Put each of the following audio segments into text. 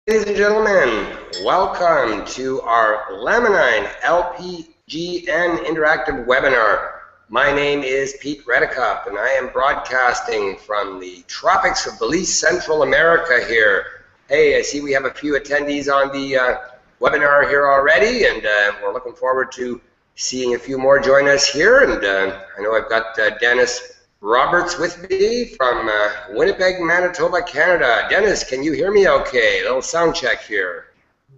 Ladies and gentlemen, welcome to our Laminine LPGN interactive webinar. My name is Pete Redekup, and I am broadcasting from the tropics of Belize, Central America here. Hey, I see we have a few attendees on the webinar here already, and we're looking forward to seeing a few more join us here. And I know I've got Dennis Roberts with me from Winnipeg, Manitoba, Canada. Dennis, can you hear me okay? A little sound check here.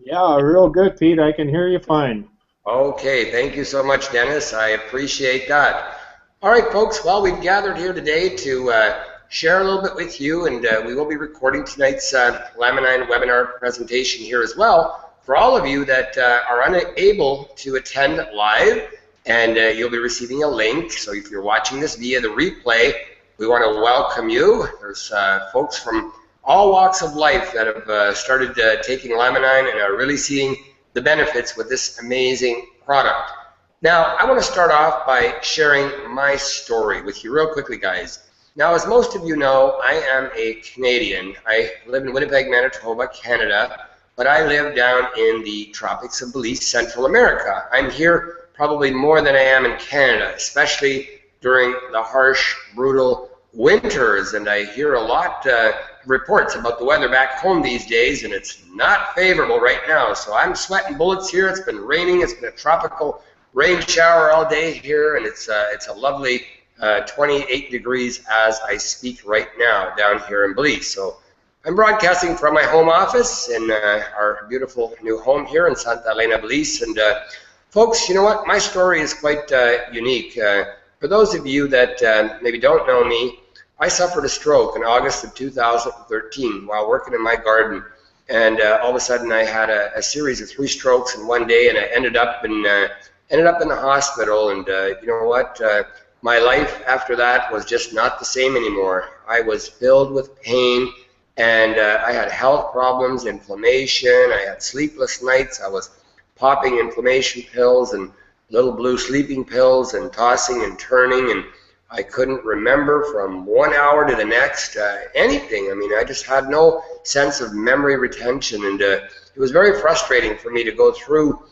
Yeah, real good, Pete. I can hear you fine. Okay, thank you so much, Dennis. I appreciate that. All right, folks, well, we've gathered here today to share a little bit with you, and we will be recording tonight's Laminine webinar presentation here as well for all of you that are unable to attend live. And you'll be receiving a link. So if you're watching this via the replay, we want to welcome you. There's folks from all walks of life that have started taking Laminine and are really seeing the benefits with this amazing product. Now, I want to start off by sharing my story with you real quickly, guys. Now, as most of you know, I am a Canadian. I live in Winnipeg, Manitoba, Canada, but I live down in the tropics of Belize, Central America. I'm here probably more than I am in Canada, especially during the harsh, brutal winters. And I hear a lot of reports about the weather back home these days, and it's not favorable right now. So I'm sweating bullets here. It's been raining. It's been a tropical rain shower all day here, and it's a lovely 28 degrees as I speak right now down here in Belize. So I'm broadcasting from my home office in our beautiful new home here in Santa Elena, Belize. And folks, you know what? My story is quite unique. For those of you that maybe don't know me, I suffered a stroke in August of 2013 while working in my garden. And all of a sudden I had a series of 3 strokes in one day, and I ended up in the hospital. And you know what? My life after that was just not the same anymore. I was filled with pain, and I had health problems, inflammation. I had sleepless nights. I was popping inflammation pills and little blue sleeping pills and tossing and turning, and I couldn't remember from 1 hour to the next anything. I mean, I just had no sense of memory retention, and it was very frustrating for me to go through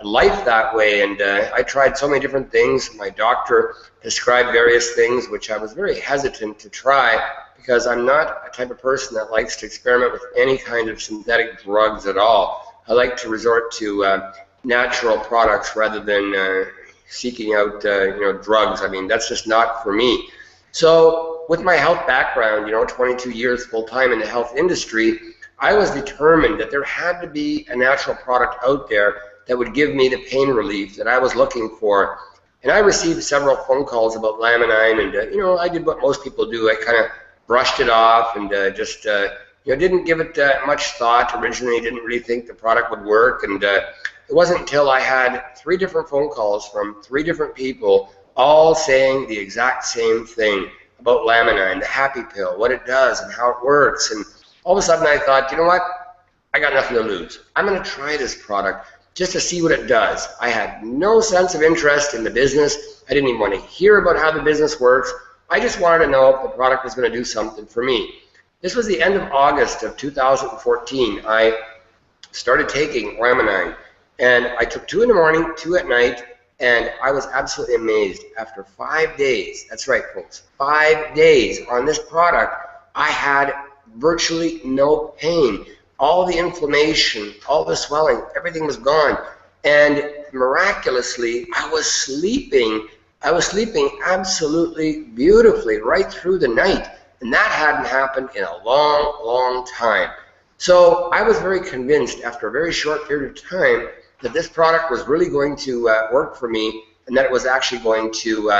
life that way. And I tried so many different things. My doctor prescribed various things which I was very hesitant to try, because I'm not a type of person that likes to experiment with any kind of synthetic drugs at all. I like to resort to natural products rather than seeking out drugs. I mean, that's just not for me. So with my health background, 22 years full-time in the health industry, I was determined that there had to be a natural product out there that would give me the pain relief that I was looking for. And I received several phone calls about Laminine, and I did what most people do. I kind of brushed it off and just didn't give it much thought. Originally, didn't really think the product would work, and it wasn't until I had 3 different phone calls from 3 different people, all saying the exact same thing about Laminine, the happy pill, what it does and how it works. And all of a sudden I thought, you know what, I got nothing to lose. I'm going to try this product just to see what it does. I had no sense of interest in the business. I didn't even want to hear about how the business works. I just wanted to know if the product was going to do something for me. This was the end of August of 2014. I started taking Laminine, and I took 2 in the morning, 2 at night, and I was absolutely amazed. After 5 days, that's right, folks, 5 days on this product, I had virtually no pain. All the inflammation, all the swelling, everything was gone. And miraculously, I was sleeping absolutely beautifully right through the night. And that hadn't happened in a long, long time. So I was very convinced after a very short period of time that this product was really going to work for me, and that it was actually going to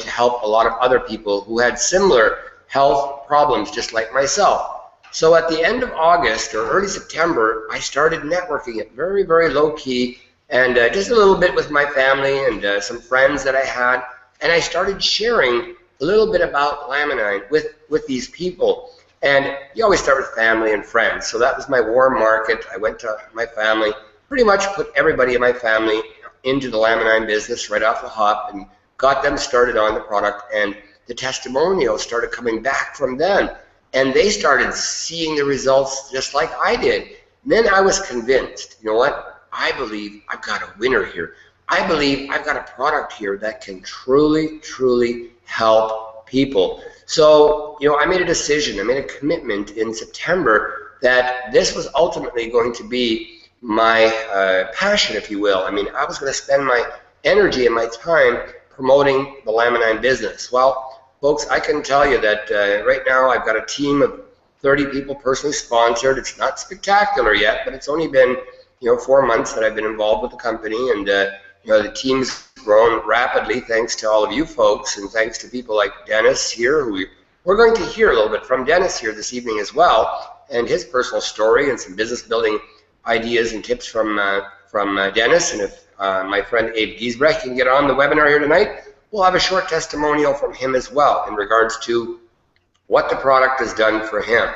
help a lot of other people who had similar health problems just like myself. So at the end of August or early September, I started networking it very, very low key, and just a little bit with my family and some friends that I had, and I started sharing a little bit about Laminine with these people. And you always start with family and friends, so that was my warm market. I went to my family, pretty much put everybody in my family into the Laminine business right off the hop, and got them started on the product, and the testimonials started coming back from them. and they started seeing the results just like I did. And then I was convinced, you know what? I believe I've got a winner here. I believe I've got a product here that can truly, truly help people. So, you know, I made a decision, I made a commitment in September that this was ultimately going to be my passion, if you will. I mean, I was going to spend my energy and my time promoting the Laminine business. Well, folks, I can tell you that right now I've got a team of 30 people personally sponsored. It's not spectacular yet, but it's only been, you know, 4 months that I've been involved with the company, and you know, the team's grown rapidly thanks to all of you folks, and thanks to people like Dennis here, who we're going to hear a little bit from Dennis here this evening as well, and his personal story and some business building ideas and tips from Dennis. And if my friend Abe Giesbrecht can get on the webinar here tonight, we'll have a short testimonial from him as well in regards to what the product has done for him.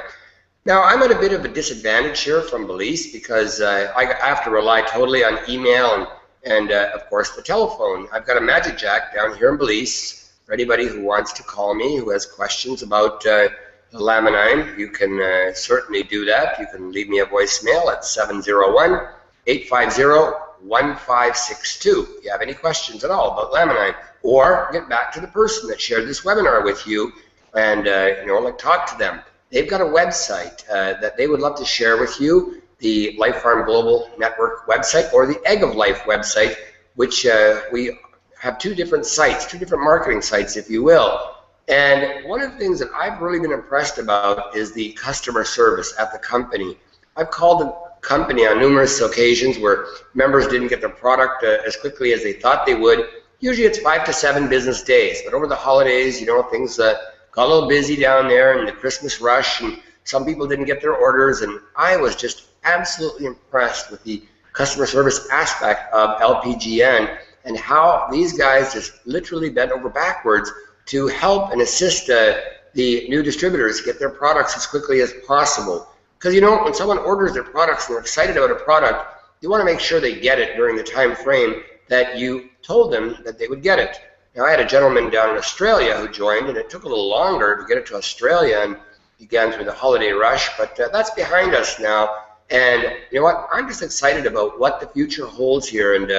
Now, I'm at a bit of a disadvantage here from Belize because I have to rely totally on email and of course the telephone. I've got a Magic Jack down here in Belize for anybody who wants to call me, who has questions about the Laminine. You can certainly do that. You can leave me a voicemail at 701-850-1562 if you have any questions at all about Laminine, or get back to the person that shared this webinar with you and you know, like, talk to them. They've got a website that they would love to share with you, the Life Farm Global Network website, or the Egg of Life website, which we have two different sites, two different marketing sites, if you will. And one of the things that I've really been impressed about is the customer service at the company. I've called the company on numerous occasions where members didn't get their product as quickly as they thought they would. Usually it's 5 to 7 business days, but over the holidays, you know, things got a little busy down there in the Christmas rush, and some people didn't get their orders, and I was just absolutely impressed with the customer service aspect of LPGN and how these guys just literally bent over backwards to help and assist the new distributors get their products as quickly as possible. Because, you know, when someone orders their products and they're excited about a product, you want to make sure they get it during the time frame that you told them that they would get it. Now, I had a gentleman down in Australia who joined, and it took a little longer to get it to Australia and began through the holiday rush, but that's behind us now. And you know what? I'm just excited about what the future holds here, and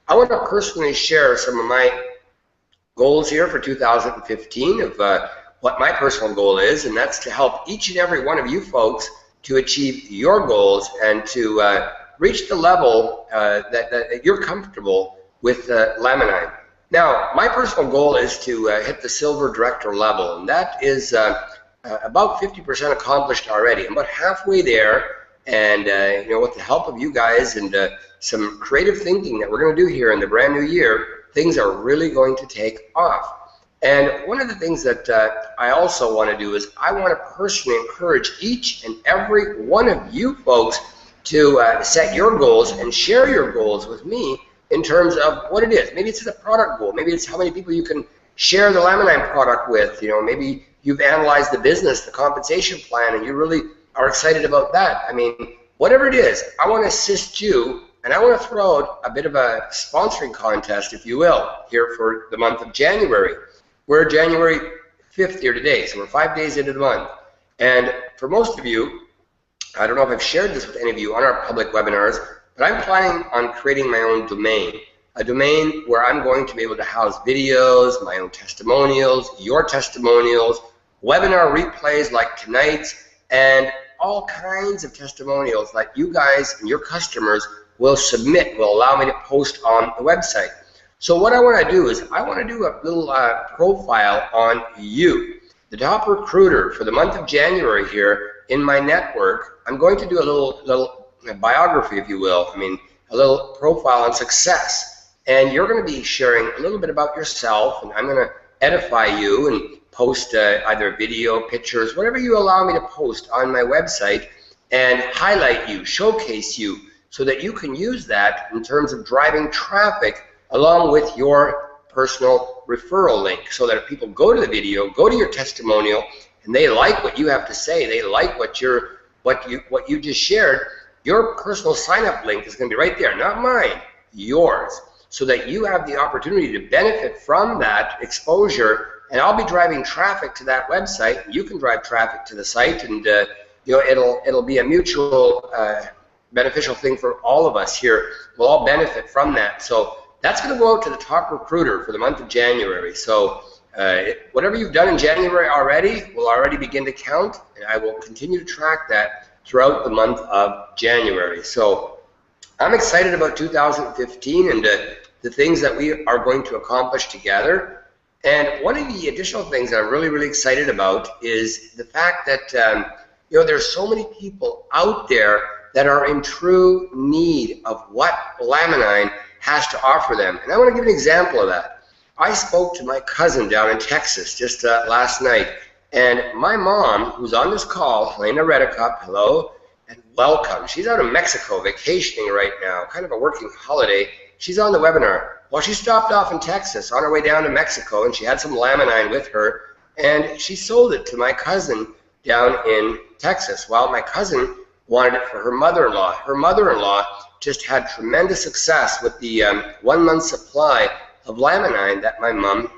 I want to personally share some of my goals here for 2015 of what my personal goal is, and that's to help each and every one of you folks to achieve your goals and to reach the level that you're comfortable with Laminine. Now, my personal goal is to hit the silver director level, and that is about 50% accomplished already. I'm about halfway there, and you know, with the help of you guys and some creative thinking that we're going to do here in the brand new year, things are really going to take off. And one of the things that I also want to do is I want to personally encourage each and every one of you folks to set your goals and share your goals with me in terms of what it is. Maybe it's a product goal. Maybe it's how many people you can share the Laminine product with. You know, maybe you've analyzed the business, the compensation plan, and you really are excited about that. I mean, whatever it is, I want to assist you, and I want to throw out a bit of a sponsoring contest, if you will, here for the month of January. We're January 5th here today, so we're 5 days into the month. And for most of you, I don't know if I've shared this with any of you on our public webinars, but I'm planning on creating my own domain, a domain where I'm going to be able to house videos, my own testimonials, your testimonials, webinar replays like tonight's, and all kinds of testimonials that you guys and your customers will submit, will allow me to post on the website. So what I want to do is I want to do a little profile on you, the top recruiter for the month of January here in my network. I'm going to do a little biography, if you will. I mean, a little profile on success. And you're going to be sharing a little bit about yourself, and I'm going to edify you and post either video, pictures, whatever you allow me to post on my website, and highlight you, showcase you, so that you can use that in terms of driving traffic along with your personal referral link, so that if people go to the video, go to your testimonial, and they like what you have to say, they like what you just shared, your personal sign-up link is going to be right there, not mine, yours, so that you have the opportunity to benefit from that exposure and I'll be driving traffic to that website. You can drive traffic to the site, and it'll be a mutual beneficial thing for all of us here. We'll all benefit from that. So that's going to go out to the top recruiter for the month of January. So whatever you've done in January already will already begin to count, and I will continue to track that throughout the month of January. So I'm excited about 2015 and the things that we are going to accomplish together. And one of the additional things that I'm really, really excited about is the fact that there's so many people out there that are in true need of what Laminine has to offer them. And I want to give an example of that. I spoke to my cousin down in Texas just last night, and my mom, who's on this call, Helena Redicop, hello, and welcome. She's out of Mexico vacationing right now, kind of a working holiday. She's on the webinar. Well, she stopped off in Texas on her way down to Mexico, and she had some Laminine with her, and she sold it to my cousin down in Texas. Well, my cousin wanted it for her mother-in-law. Her mother-in-law just had tremendous success with the 1 month supply of Laminine that my mom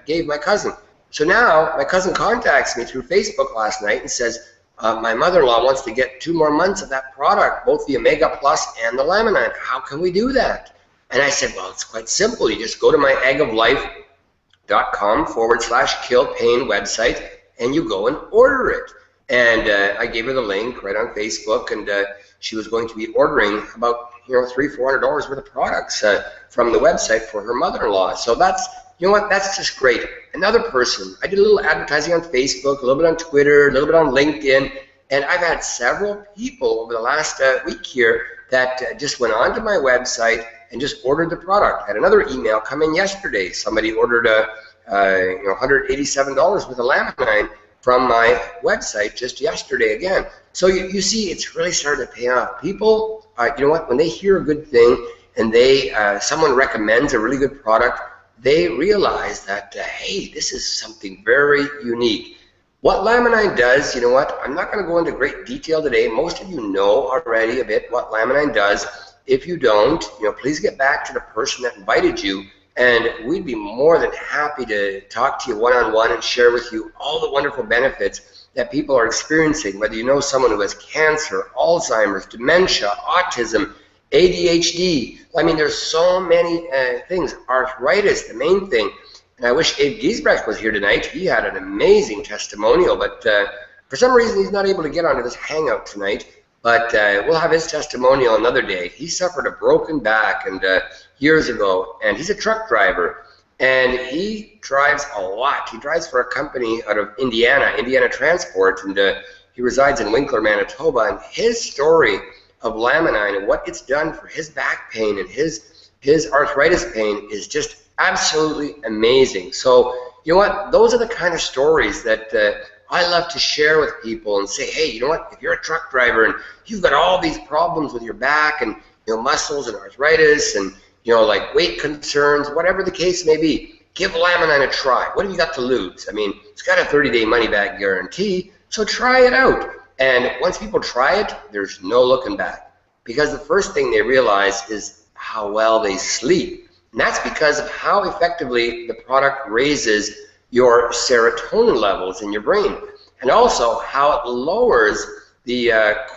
gave my cousin. So now my cousin contacts me through Facebook last night and says, my mother-in-law wants to get 2 more months of that product, both the Omega Plus and the Laminine. How can we do that? And I said, well, it's quite simple. You just go to my eggoflife.com/kill-pain website, and you go and order it. And I gave her the link right on Facebook, and she was going to be ordering about $300-400 worth of products from the website for her mother-in-law. So that's, that's just great. Another person, I did a little advertising on Facebook, a little bit on Twitter, a little bit on LinkedIn, and I've had several people over the last week here that just went onto my website and just ordered the product. I had another email come in yesterday. Somebody ordered $187 worth of Laminine from my website just yesterday again. So you see, it's really starting to pay off. People, when they hear a good thing and someone recommends a really good product, they realize that, hey, this is something very unique. What Laminine does, I'm not going to go into great detail today. Most of you know already a bit what Laminine does. If you don't, please get back to the person that invited you, and we'd be more than happy to talk to you one-on-one and share with you all the wonderful benefits that people are experiencing, whether you know someone who has cancer, Alzheimer's, dementia, autism, ADHD. I mean, there's so many things. Arthritis, the main thing. And I wish Abe Giesbrecht was here tonight. He had an amazing testimonial, but for some reason he's not able to get onto this hangout tonight. But we'll have his testimonial another day. He suffered a broken back years ago, and he's a truck driver, and he drives a lot. He drives for a company out of Indiana Transport, and he resides in Winkler, Manitoba. And his story of Laminine and what it's done for his back pain and his arthritis pain is just absolutely amazing. So those are the kind of stories that I love to share with people and say, hey, if you're a truck driver and you've got all these problems with your back and muscles and arthritis and like weight concerns, whatever the case may be, give Laminine a try. What have you got to lose? I mean, it's got a 30-day money-back guarantee, so try it out. And once people try it, there's no looking back, because the first thing they realize is how well they sleep. And that's because of how effectively the product raises your serotonin levels in your brain, and also how it lowers the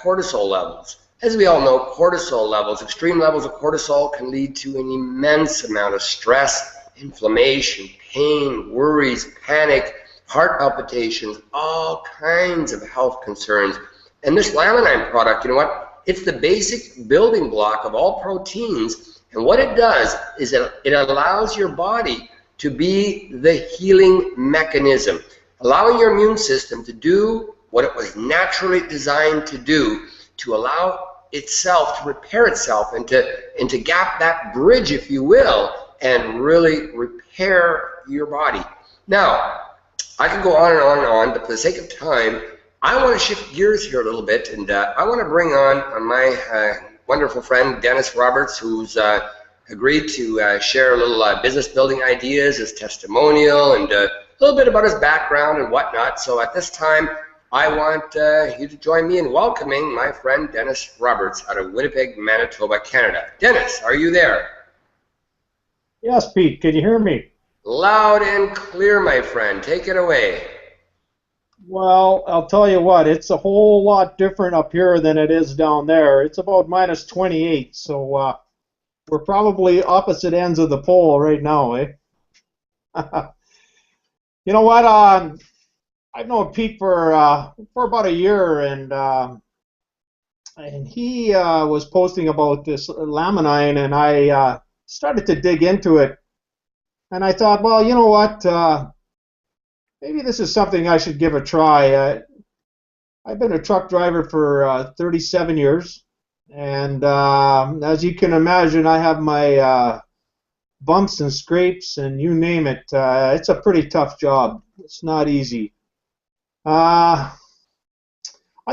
cortisol levels. As we all know, cortisol levels, extreme levels of cortisol, can lead to an immense amount of stress, inflammation, pain, worries, panic, heart palpitations, all kinds of health concerns. And this Laminine product, it's the basic building block of all proteins, and what it does is that it allows your body to be the healing mechanism, allowing your immune system to do what it was naturally designed to do, to allow itself to repair itself and to gap that bridge, if you will, and really repair your body. Now, I could go on and on and on, but for the sake of time, I want to shift gears here a little bit, and I want to bring on my wonderful friend Dennis Roberts, who's agreed to share a little business building ideas, his testimonial, and a little bit about his background and whatnot. So at this time, I want you to join me in welcoming my friend Dennis Roberts out of Winnipeg, Manitoba, Canada. Dennis, are you there? Yes, Pete. Can you hear me? Loud and clear, my friend. Take it away. Well, I'll tell you what, it's a whole lot different up here than it is down there. It's about minus 28, so we're probably opposite ends of the pole right now, eh? You know what? I've known Pete for about a year, and he was posting about this Laminine, and I started to dig into it, and I thought, well, you know what? Maybe this is something I should give a try. I've been a truck driver for 37 years, and as you can imagine, I have my bumps and scrapes, and you name it. It's a pretty tough job. It's not easy. I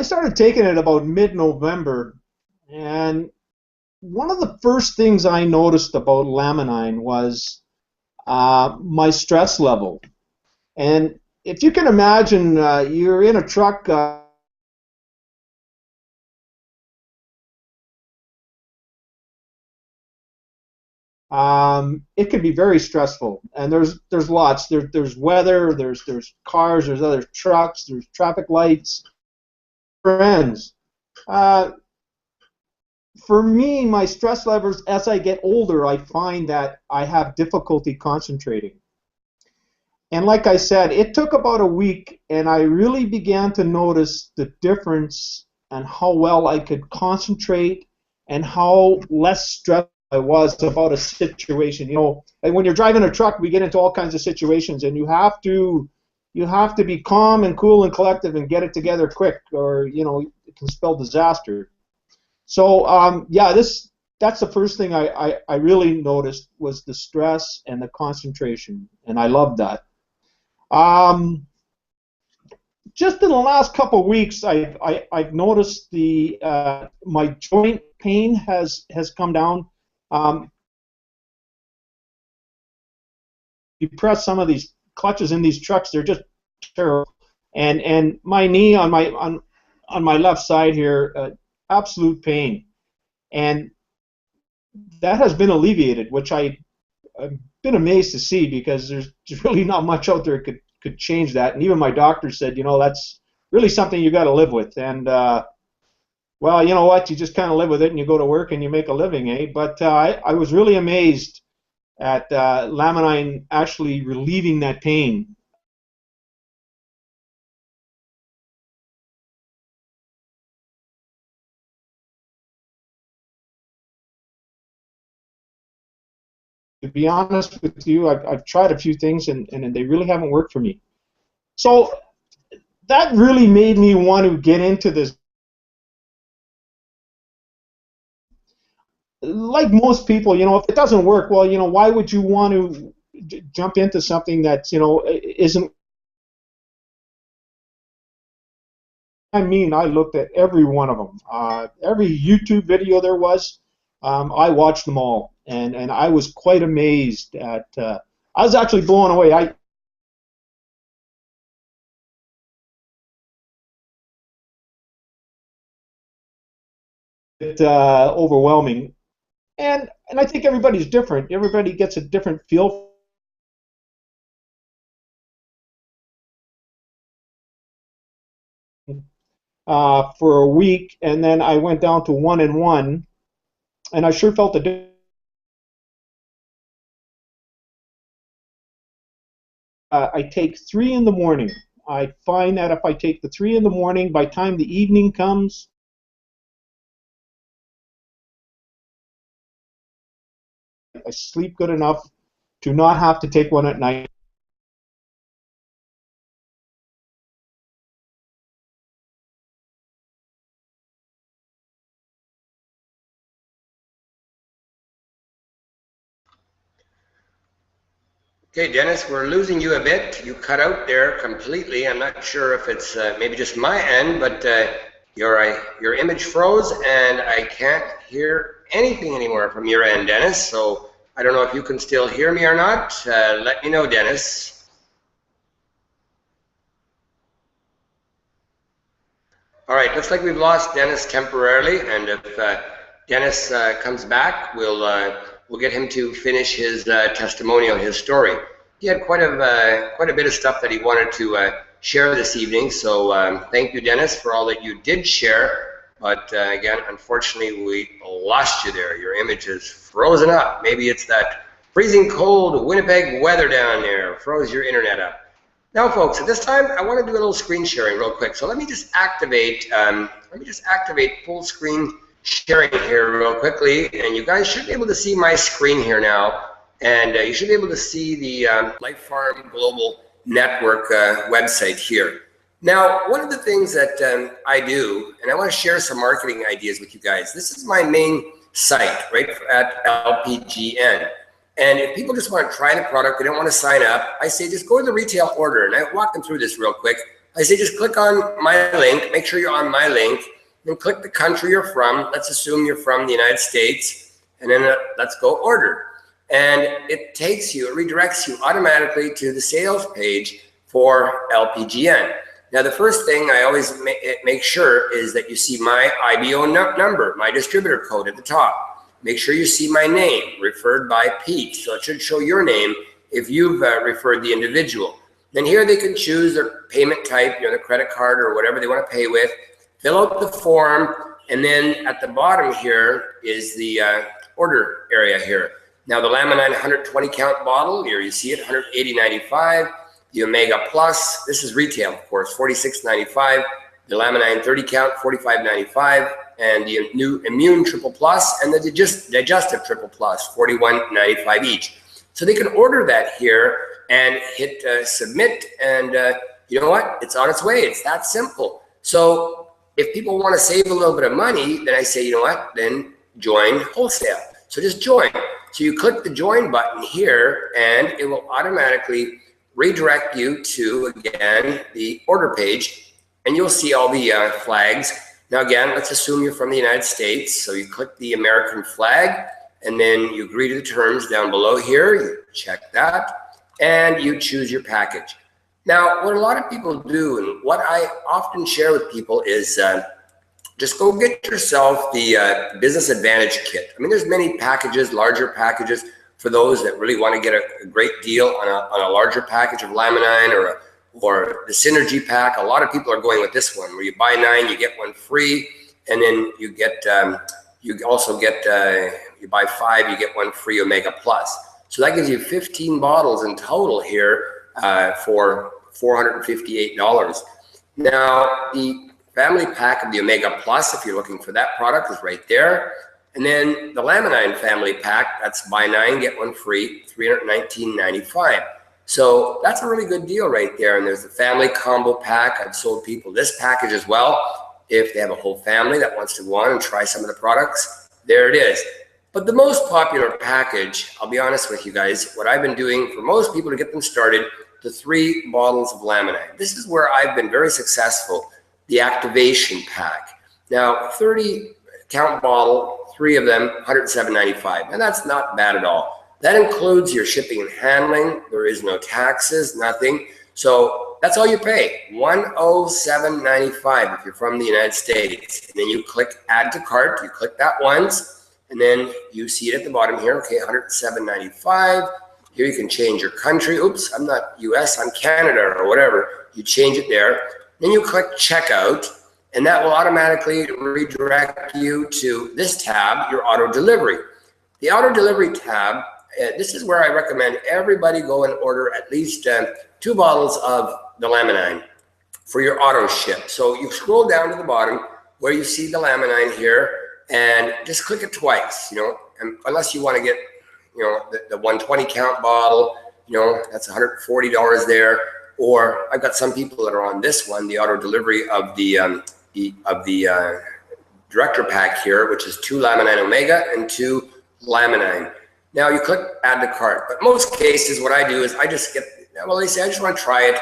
started taking it about mid-November, and one of the first things I noticed about Laminine was my stress level. And if you can imagine, you're in a truck. It can be very stressful, and there's lots. There's weather, there's cars, there's other trucks, there's traffic lights, friends. Uh, for me, my stress levels as I get older, I find that I have difficulty concentrating. And like I said, it took about a week, and I really began to notice the difference and how well I could concentrate and how less stressed I was about a situation. You know, and when you're driving a truck, we get into all kinds of situations, and you have to be calm and cool and collective and get it together quick, or you know, it can spell disaster. So yeah, that's the first thing I really noticed was the stress and the concentration, and I loved that. Um, just in the last couple of weeks, I've noticed my joint pain has come down. You press some of these clutches in these trucks, they're just terrible. And my knee on my left side here, absolute pain, and that has been alleviated, which I've been amazed to see because there's really not much out there that could change that. And even my doctor said, you know, that's really something you got to live with. And well, you know what? You just kind of live with it, and you go to work and you make a living, eh? But I was really amazed at Laminine actually relieving that pain. To be honest with you, I've tried a few things, and they really haven't worked for me. So that really made me want to get into this. Like most people, you know, if it doesn't work, well, you know, why would you want to jump into something that, you know, isn't? I mean, I looked at every one of them. Every YouTube video there was, I watched them all, and I was quite amazed at. I was actually blown away. Overwhelming, and I think everybody's different. Everybody gets a different feel for a week, and then I went down to 1 and 1, and I sure felt the difference. I take 3 in the morning. I find that if I take the 3 in the morning, by the time the evening comes, I sleep good enough to not have to take one at night. Okay, Dennis, we're losing you a bit. You cut out there completely. I'm not sure if it's maybe just my end, but your image froze, and I can't hear anything anymore from your end, Dennis. So I don't know if you can still hear me or not. Let me know, Dennis. All right, looks like we've lost Dennis temporarily, and if Dennis comes back, we'll get him to finish his testimonial, his story. he had quite a bit of stuff that he wanted to share this evening. So thank you, Dennis, for all that you did share. But again, unfortunately, we lost you there. Your image is frozen up. Maybe it's that freezing cold Winnipeg weather down there froze your internet up. Now, folks, at this time, I want to do a little screen sharing real quick. So let me just activate full screen sharing here real quickly, and you guys should be able to see my screen here now. And you should be able to see the Life Farm Global Network website here. Now, one of the things that I do, and I want to share some marketing ideas with you guys. This is my main site, right, at LPGN. And if people just want to try the product, they don't want to sign up, I say just go to the retail order. And I walk them through this real quick. I say just click on my link, make sure you're on my link, and click the country you're from. Let's assume you're from the United States, and then let's go order. And it takes you, it redirects you automatically to the sales page for LPGN. Now, the first thing I always make sure is that you see my IBO number, my distributor code at the top. Make sure you see my name, referred by Pete. So it should show your name if you've referred the individual. Then here they can choose their payment type, you know, the credit card or whatever they want to pay with. Fill out the form, and then at the bottom here is the order area here. Now, the Laminine 120 count bottle, here you see it, $180.95. The Omega Plus, this is retail, of course, $46.95. The Laminine 30 count, $45.95. And the new Immune Triple Plus and the Digestive Triple Plus, $41.95 each. So they can order that here and hit submit, and you know what? It's on its way. It's that simple. So if people want to save a little bit of money, then I say, you know what? Then join wholesale. So just join. So you click the join button here, and it will automatically redirect you to, again, the order page, and you'll see all the flags. Now, again, let's assume you're from the United States. So you click the American flag, and then you agree to the terms down below here. You check that, and you choose your package. Now, what a lot of people do, and what I often share with people is just go get yourself the Business Advantage Kit. I mean, there's many packages, larger packages, for those that really want to get a great deal on a larger package of Laminine or the Synergy pack. A lot of people are going with this one, where you buy 9, you get 1 free, and then you get you also get you buy 5, you get 1 free Omega Plus. So that gives you 15 bottles in total here for $458. Now, the family pack of the Omega Plus, if you're looking for that product, is right there. And then the Laminine family pack, that's buy 9, get 1 free, $319.95. So that's a really good deal right there. And there's the family combo pack. I've sold people this package as well. If they have a whole family that wants to go on and try some of the products, there it is. But the most popular package, I'll be honest with you guys, what I've been doing for most people to get them started, the 3 bottles of Laminine. This is where I've been very successful, the activation pack. Now, 30 count bottle, 3 of them, $107.95, and that's not bad at all. That includes your shipping and handling. There is no taxes, nothing. So that's all you pay, $107.95 if you're from the United States. And then you click add to cart. You click that once, and then you see it at the bottom here. Okay, $107.95. Here you can change your country. Oops, I'm not US, I'm Canada or whatever. You change it there. Then you click checkout, and that will automatically redirect you to this tab, your auto delivery. The auto delivery tab, this is where I recommend everybody go and order at least 2 bottles of the Laminine for your auto ship. So you scroll down to the bottom where you see the Laminine here, and just click it twice, you know, and unless you want to get, you know, the 120 count bottle, you know, that's $140 there. Or I've got some people that are on this one, the auto delivery of the director pack here, which is 2 Laminine Omega and 2 Laminine. Now you click add to cart, but most cases what I do is I just get, well, they say I just want to try it.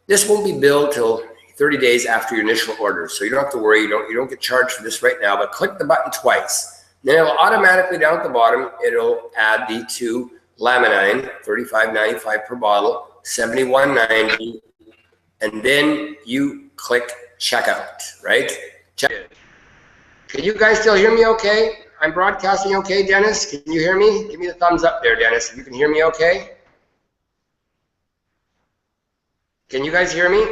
This won't be billed till 30 days after your initial order, so you don't have to worry. You don't get charged for this right now, but click the button twice. Then it'll automatically down at the bottom, it'll add the 2 Laminine, $35.95 per bottle, $71.90, and then you click checkout, right? Check. Can you guys still hear me okay? I'm broadcasting okay, Dennis? Can you hear me? Give me the thumbs up there, Dennis, if you can hear me okay. Can you guys hear me?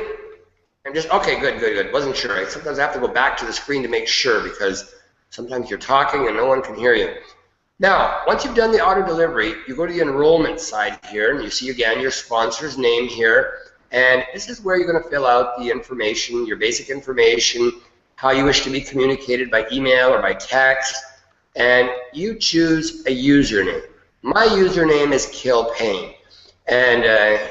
Okay, good. Wasn't sure. I sometimes have to go back to the screen to make sure because sometimes you're talking and no one can hear you. Now, once you've done the auto delivery, you go to the enrollment side here and you see again your sponsor's name here. And this is where you're going to fill out the information, your basic information, how you wish to be communicated by email or by text, and you choose a username. My username is Kill Pain, and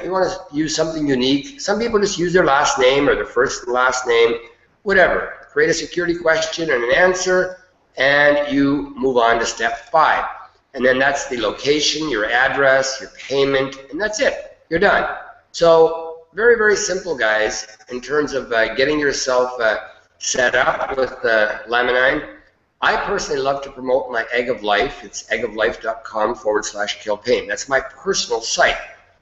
you want to use something unique. Some people just use their last name or their first and last name, whatever. Create a security question and an answer, and you move on to step 5. And then that's the location, your address, your payment, and that's it. You're done. So very, very simple, guys, in terms of getting yourself set up with Laminine. I personally love to promote my Egg of Life. It's eggoflife.com/killpain. That's my personal site.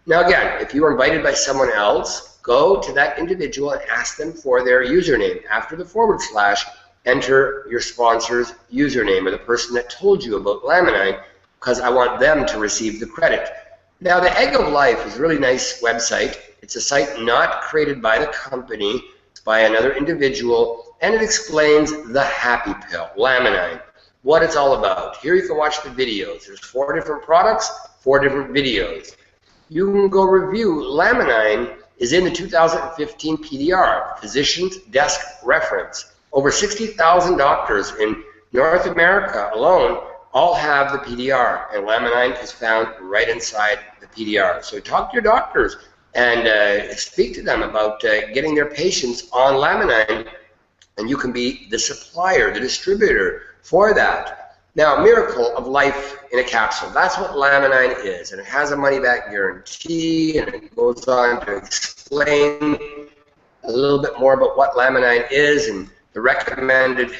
Now again, if you are invited by someone else, go to that individual and ask them for their username. After the / enter your sponsor's username or the person that told you about Laminine, because I want them to receive the credit. Now the Egg of Life is a really nice website. It's a site not created by the company, it's by another individual, and it explains the happy pill, Laminine, what it's all about. Here you can watch the videos. There's 4 different products, 4 different videos. You can go review. Laminine is in the 2015 PDR, Physician's Desk Reference. Over 60,000 doctors in North America alone all have the PDR, and Laminine is found right inside the PDR. So talk to your doctors and speak to them about getting their patients on Laminine, and you can be the supplier, the distributor for that. Now, Miracle of Life in a Capsule, that's what Laminine is, and it has a money-back guarantee, and it goes on to explain a little bit more about what Laminine is and the recommended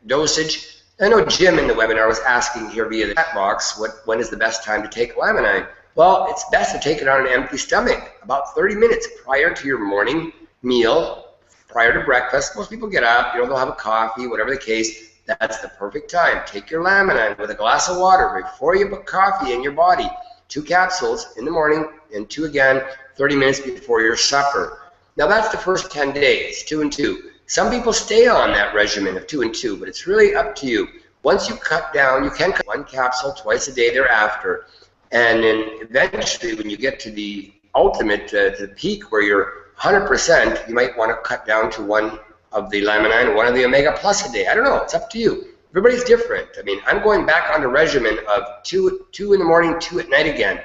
dosage. I know Jim in the webinar was asking here via the chat box, when is the best time to take Laminine? Well, it's best to take it on an empty stomach, about 30 minutes prior to your morning meal, prior to breakfast. Most people get up, they'll have a coffee, whatever the case. That's the perfect time. Take your Laminine with a glass of water before you put coffee in your body. 2 capsules in the morning and 2 again 30 minutes before your supper. Now that's the first 10 days, 2 and 2. Some people stay on that regimen of 2 and 2, but it's really up to you. Once you cut down, you can cut 1 capsule twice a day thereafter. And then eventually when you get to the ultimate, to the peak where you're 100%, you might want to cut down to 1 of the Laminine, 1 of the Omega Plus a day. I don't know. It's up to you. Everybody's different. I mean, I'm going back on the regimen of 2 in the morning, 2 at night again.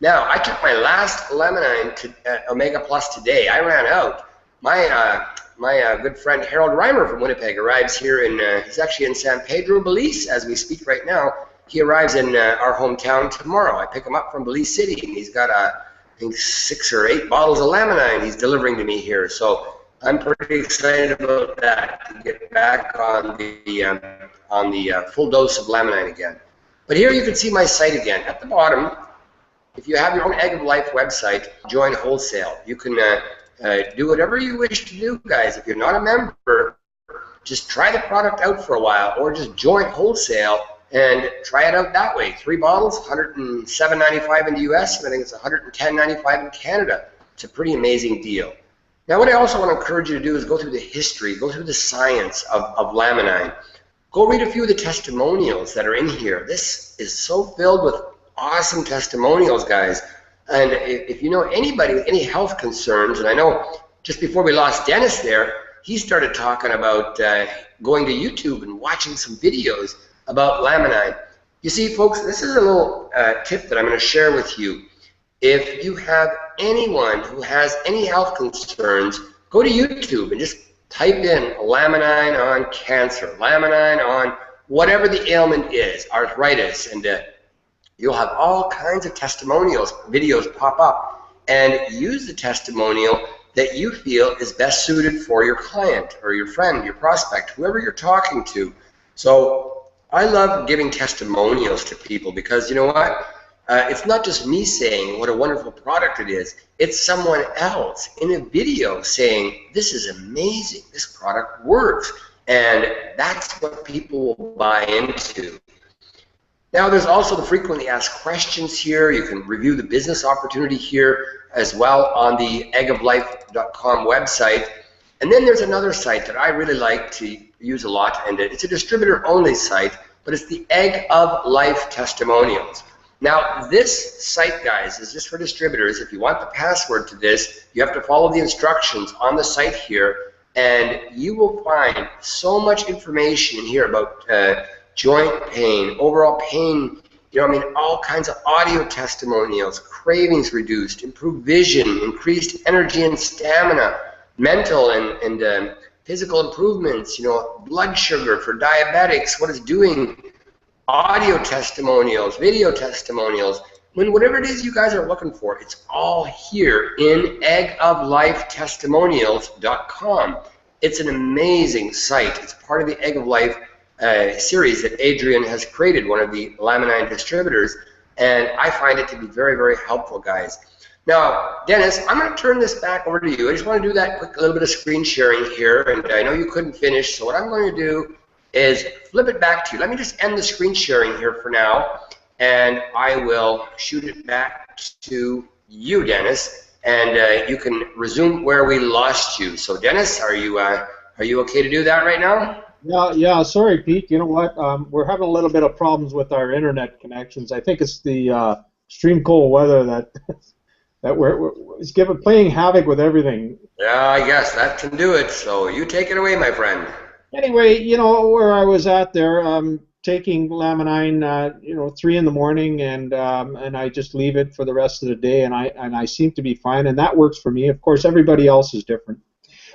Now, I took my last Laminine to Omega Plus today. I ran out. My good friend Harold Reimer from Winnipeg arrives here he's actually in San Pedro, Belize, as we speak right now. He arrives in our hometown tomorrow. I pick him up from Belize City, and he's got, I think, 6 or 8 bottles of Laminine he's delivering to me here. So I'm pretty excited about that, to get back on the full dose of Laminine again. But here you can see my site again. At the bottom, if you have your own Egg of Life website, join wholesale. You can do whatever you wish to do, guys. If you're not a member, just try the product out for a while, or just join wholesale and try it out that way. 3 bottles, $107.95 in the US, and I think it's $110.95 in Canada. It's a pretty amazing deal. Now, what I also want to encourage you to do is go through the history, go through the science of Laminine. Go read a few of the testimonials that are in here. This is so filled with awesome testimonials, guys. And if you know anybody with any health concerns, and I know just before we lost Dennis there, he started talking about going to YouTube and watching some videos about Laminine. You see, folks, this is a little tip that I'm going to share with you. If you have anyone who has any health concerns, go to YouTube and just type in Laminine on cancer, Laminine on whatever the ailment is, arthritis, and you'll have all kinds of testimonials, videos pop up, and use the testimonial that you feel is best suited for your client or your friend, your prospect, whoever you're talking to. So I love giving testimonials to people because, you know what? It's not just me saying what a wonderful product it is. It's someone else in a video saying, this is amazing, this product works. And that's what people will buy into. Now, there's also the frequently asked questions here. You can review the business opportunity here as well on the eggoflife.com website. And then there's another site that I really like to use a lot, and it's a distributor-only site, but it's the Egg of Life Testimonials. Now, this site, guys, is just for distributors. If you want the password to this, you have to follow the instructions on the site here, and you will find so much information in here about joint pain, overall pain, all kinds of audio testimonials, cravings reduced, improved vision, increased energy and stamina, mental and physical improvements, blood sugar for diabetics, what it's doing, audio testimonials, video testimonials, whatever it is you guys are looking for, it's all here in eggoflifetestimonials.com. It's an amazing site. It's part of the Egg of Life series that Adrian has created, one of the Laminine distributors, and I find it to be very, very helpful, guys. Now, Dennis, I'm going to turn this back over to you. I just want to do that quick little bit of screen sharing here, and I know you couldn't finish, so what I'm going to do is flip it back to you. Let me just end the screen sharing here for now, and I will shoot it back to you, Dennis, and you can resume where we lost you. So, Dennis, are you okay to do that right now? Yeah. Sorry, Pete. You know what? We're having a little bit of problems with our internet connections. I think it's the extreme cold weather that it's playing havoc with everything. Yeah, I guess that can do it. So you take it away, my friend. Anyway, where I was at there, taking Laminine, 3 in the morning, and I just leave it for the rest of the day, and I seem to be fine, and that works for me. Of course, everybody else is different.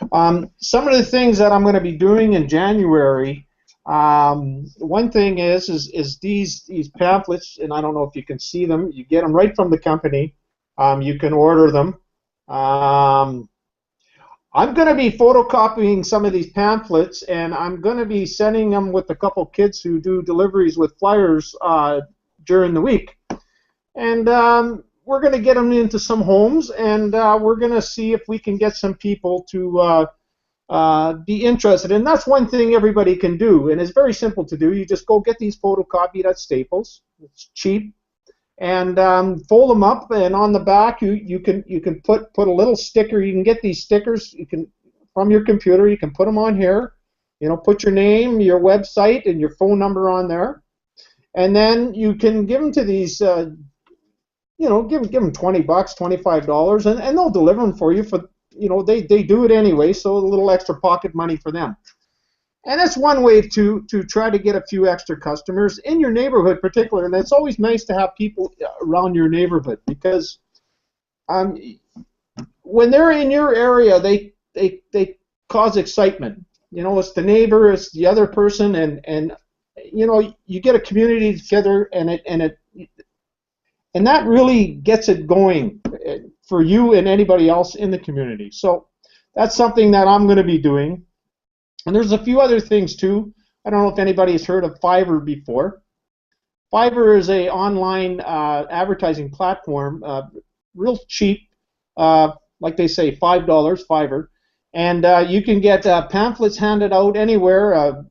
Some of the things that I'm going to be doing in January, one thing is these pamphlets, and I don't know if you can see them. You get them right from the company. You can order them. I'm going to be photocopying some of these pamphlets, and I'm going to be sending them with a couple kids who do deliveries with flyers during the week. And we're going to get them into some homes, and we're going to see if we can get some people to be interested. And that's one thing everybody can do, and it's very simple to do. You just go get these photocopied at Staples. It's cheap. And fold them up, and on the back you can put a little sticker. You can get these stickers. You can from your computer. You can put them on here. Put your name, your website, and your phone number on there, and then you can give them to these. Give them $20, $25, and they'll deliver them for you. For they do it anyway, so a little extra pocket money for them. And that's one way to try to get a few extra customers in your neighborhood, particularly. And it's always nice to have people around your neighborhood, because when they're in your area, they cause excitement. It's the neighbor, it's the other person, and you get a community together, and that really gets it going for you and anybody else in the community. So that's something that I'm going to be doing. And there's a few other things too. I don't know if anybody's heard of Fiverr before. Fiverr is an online advertising platform, real cheap, like they say, $5, Fiverr. And you can get pamphlets handed out anywhere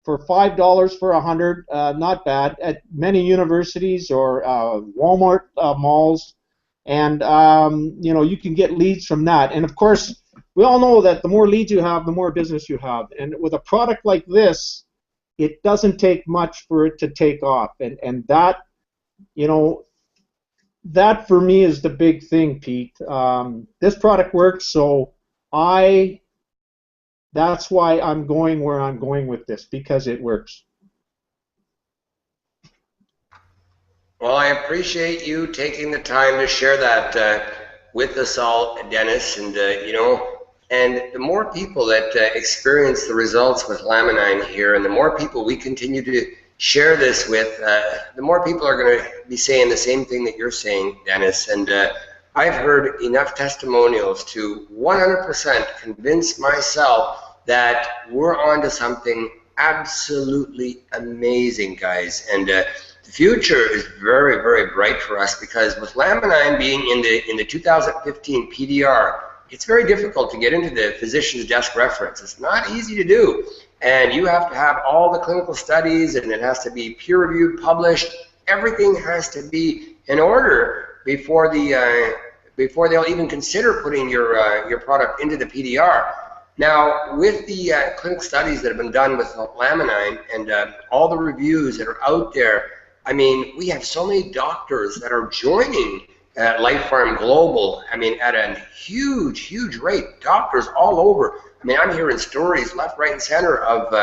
for $5 for 100, not bad, at many universities or Walmart malls. And you can get leads from that. And of course, we all know that the more leads you have, the more business you have. And with a product like this, it doesn't take much for it to take off. And that, that for me is the big thing, Pete. This product works, so that's why I'm going where I'm going with this, because it works. Well, I appreciate you taking the time to share that with us all, Dennis. And and the more people that experience the results with Laminine here, and the more people we continue to share this with, the more people are going to be saying the same thing that you're saying, Dennis. And I've heard enough testimonials to 100% convince myself that we're onto something absolutely amazing, guys. And the future is very, very bright for us, because with Laminine being in the 2015 PDR, it's very difficult to get into the physician's desk reference. It's not easy to do. and you have to have all the clinical studies, and it has to be peer-reviewed, published. Everything has to be in order before they'll even consider putting your product into the PDR. Now, with the clinical studies that have been done with Laminine and all the reviews that are out there, I mean, we have so many doctors that are joining Life Farm Global. I mean, at a huge, huge rate. Doctors all over. I mean, I'm hearing stories left, right, and center of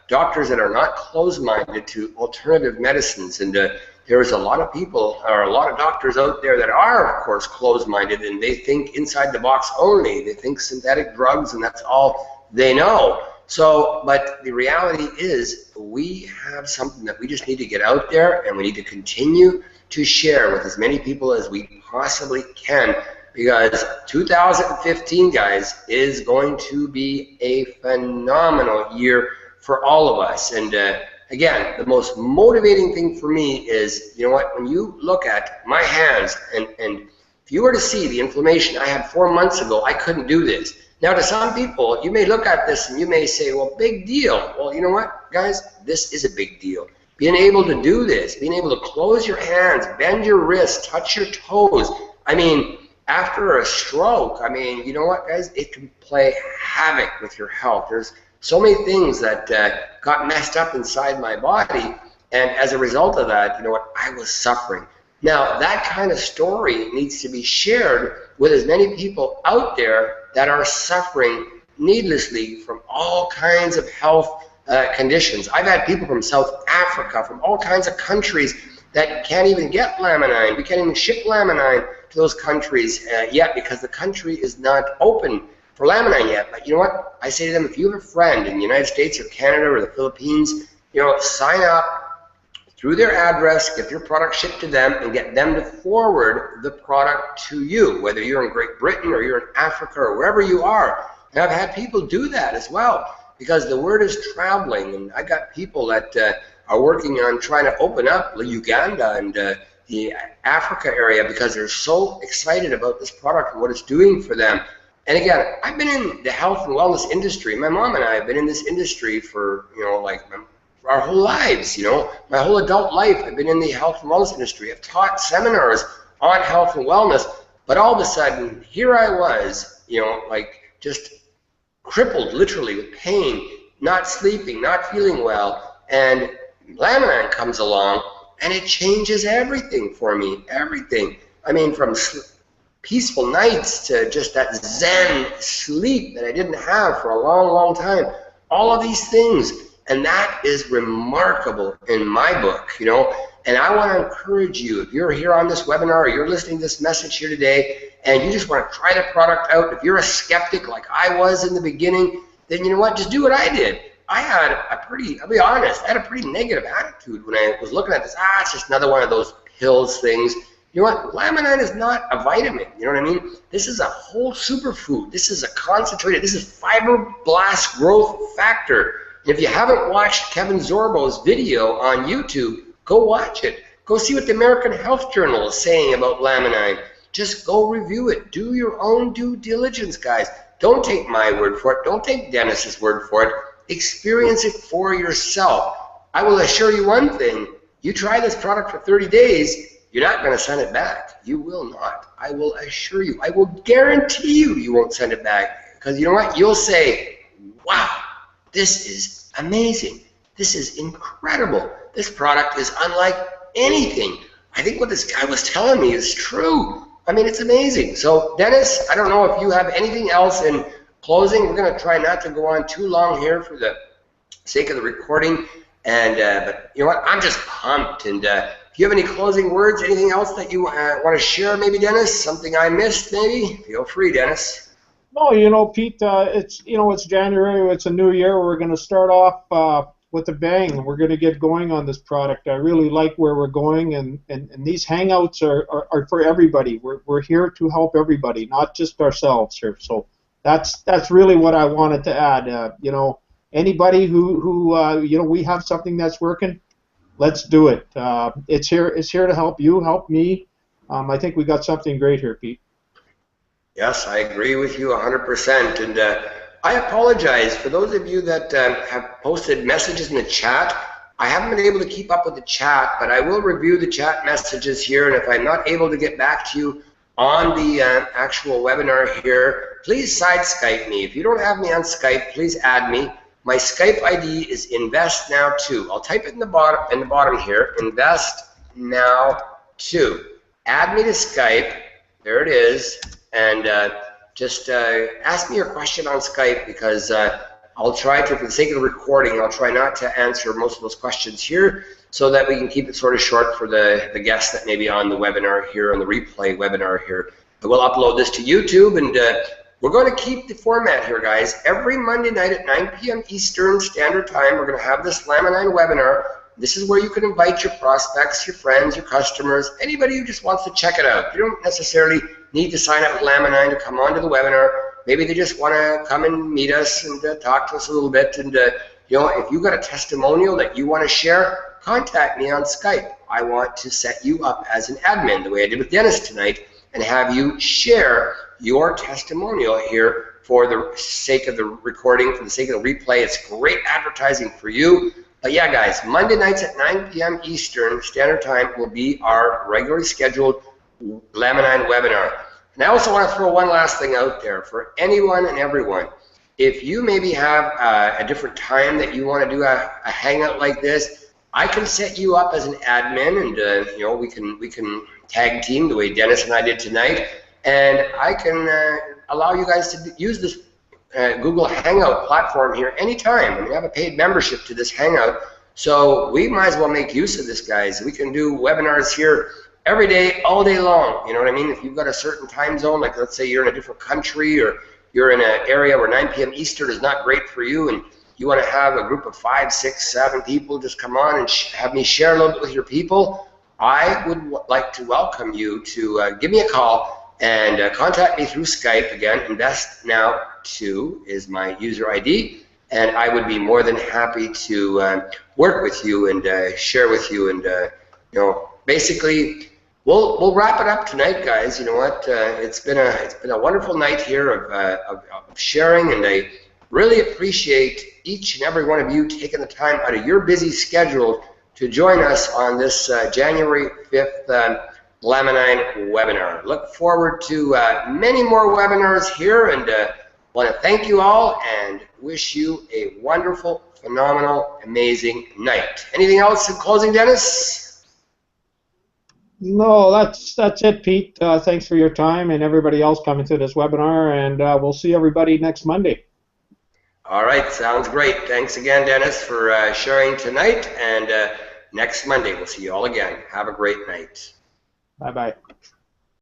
doctors that are not closed-minded to alternative medicines. And there's a lot of people, or a lot of doctors out there that are, of course, closed-minded, and they think inside the box only. They think synthetic drugs, and that's all they know. So, but the reality is, we have something that we just need to get out there, and we need to continue to share with as many people as we possibly can, because 2015, guys, is going to be a phenomenal year for all of us. And again, the most motivating thing for me is, you know what, when you look at my hands, and if you were to see the inflammation I had 4 months ago, I couldn't do this. Now, to some people, you may look at this and you may say, well, big deal. Well, you know what, guys, this is a big deal. Being able to do this, being able to close your hands, bend your wrists, touch your toes. I mean, after a stroke, I mean, you know what, guys, it can play havoc with your health. There's so many things that got messed up inside my body, and as a result of that, you know what, I was suffering. Now, that kind of story needs to be shared with as many people out there that are suffering needlessly from all kinds of health conditions. I've had people from South Africa, from all kinds of countries, that can't even get Laminine. We can't even ship Laminine to those countries yet, because the country is not open for Laminine yet. But you know what? I say to them, if you have a friend in the United States or Canada or the Philippines, you know, sign up through their address, get your product shipped to them, and get them to forward the product to you, whether you're in Great Britain or you're in Africa or wherever you are. And I've had people do that as well, because the word is traveling. And I got people that are working on trying to open up Uganda and the Africa area, because they're so excited about this product and what it's doing for them. And again, I've been in the health and wellness industry. My mom and I have been in this industry for, you know, like our whole lives, you know. My whole adult life, I've been in the health and wellness industry. I've taught seminars on health and wellness, but all of a sudden, here I was, you know, like just crippled literally with pain, not sleeping, not feeling well, and Laminine comes along, and it changes everything for me, everything. I mean, from peaceful nights to just that zen sleep that I didn't have for a long, long time. All of these things, and that is remarkable in my book, you know. And I want to encourage you, if you're here on this webinar or you're listening to this message here today, and you just want to try the product out, if you're a skeptic like I was in the beginning, then you know what, just do what I did. I had I'll be honest, I had a pretty negative attitude when I was looking at this. It's just another one of those pills things. You know what, Laminine is not a vitamin, you know what I mean? This is a whole superfood. This is a concentrated, this is fibroblast growth factor. If you haven't watched Kevin Zorbo's video on YouTube, go watch it. Go see what the American Health Journal is saying about Laminine. Just go review it. Do your own due diligence, guys. Don't take my word for it. Don't take Dennis's word for it. Experience it for yourself. I will assure you one thing. You try this product for 30 days, you're not going to send it back. You will not. I will assure you. I will guarantee you you won't send it back. Because you know what? You'll say, wow, this is amazing. This is incredible. This product is unlike anything. I think what this guy was telling me is true. I mean, it's amazing. So, Dennis, I don't know if you have anything else in closing. We're going to try not to go on too long here for the sake of the recording. And but you know what? I'm just pumped. And if you have any closing words, anything else that you want to share, maybe, Dennis? Something I missed, maybe? Feel free, Dennis. No, you know, Pete, it's January, it's a new year. We're going to start off with a bang. We're going to get going on this product. I really like where we're going, and these hangouts are for everybody. We're here to help everybody, not just ourselves here. So that's really what I wanted to add. You know, anybody who you know, we have something that's working, let's do it. It's here to help you, help me. I think we got something great here, Pete. Yes, I agree with you 100%. And I apologize for those of you that have posted messages in the chat. I haven't been able to keep up with the chat, but I will review the chat messages here, and if I'm not able to get back to you on the actual webinar here, please side Skype me. If you don't have me on Skype, please add me. My Skype ID is InvestNow2. I'll type it in the bottom here, InvestNow2. Add me to Skype. There it is, and just ask me your question on Skype, because I'll try to, for the sake of the recording, I'll try not to answer most of those questions here, so that we can keep it sort of short for the guests that may be on the webinar here, on the replay webinar here. I will upload this to YouTube, and we're going to keep the format here, guys. Every Monday night at 9 p.m. Eastern Standard Time, we're going to have this Laminine webinar. This is where you can invite your prospects, your friends, your customers, anybody who just wants to check it out. You don't necessarily need to sign up with Laminine to come onto the webinar. Maybe they just want to come and meet us and talk to us a little bit. And you know, if you've got a testimonial that you want to share, contact me on Skype. I want to set you up as an admin, the way I did with Dennis tonight, and have you share your testimonial here for the sake of the recording, for the sake of the replay. It's great advertising for you. But yeah, guys, Monday nights at 9 p.m. Eastern Standard Time will be our regularly scheduled Laminine webinar. And I also want to throw one last thing out there for anyone and everyone. If you maybe have a different time that you want to do a hangout like this, I can set you up as an admin, and you know, we can tag team the way Dennis and I did tonight, and I can allow you guys to use this Google Hangout platform here anytime. And we have a paid membership to this Hangout, so we might as well make use of this, guys. We can do webinars here every day, all day long. You know what I mean? If you've got a certain time zone, like let's say you're in a different country, or you're in an area where 9 p.m. Eastern is not great for you, and you want to have a group of 5, 6, 7 people just come on and have me share a little bit with your people, I would like to welcome you to give me a call and contact me through Skype. Again, InvestNow2 is my user ID, and I would be more than happy to work with you and share with you. And you know, basically, we'll wrap it up tonight, guys. You know what? It's been a wonderful night here of sharing, and I really appreciate each and every one of you taking the time out of your busy schedule to join us on this January 5th Laminine webinar. Look forward to many more webinars here, and want to thank you all and wish you a wonderful, phenomenal, amazing night. Anything else in closing, Dennis? No, that's it, Pete. Thanks for your time and everybody else coming to this webinar, and we'll see everybody next Monday. All right, sounds great. Thanks again, Dennis, for sharing tonight, and next Monday we'll see you all again. Have a great night. Bye-bye.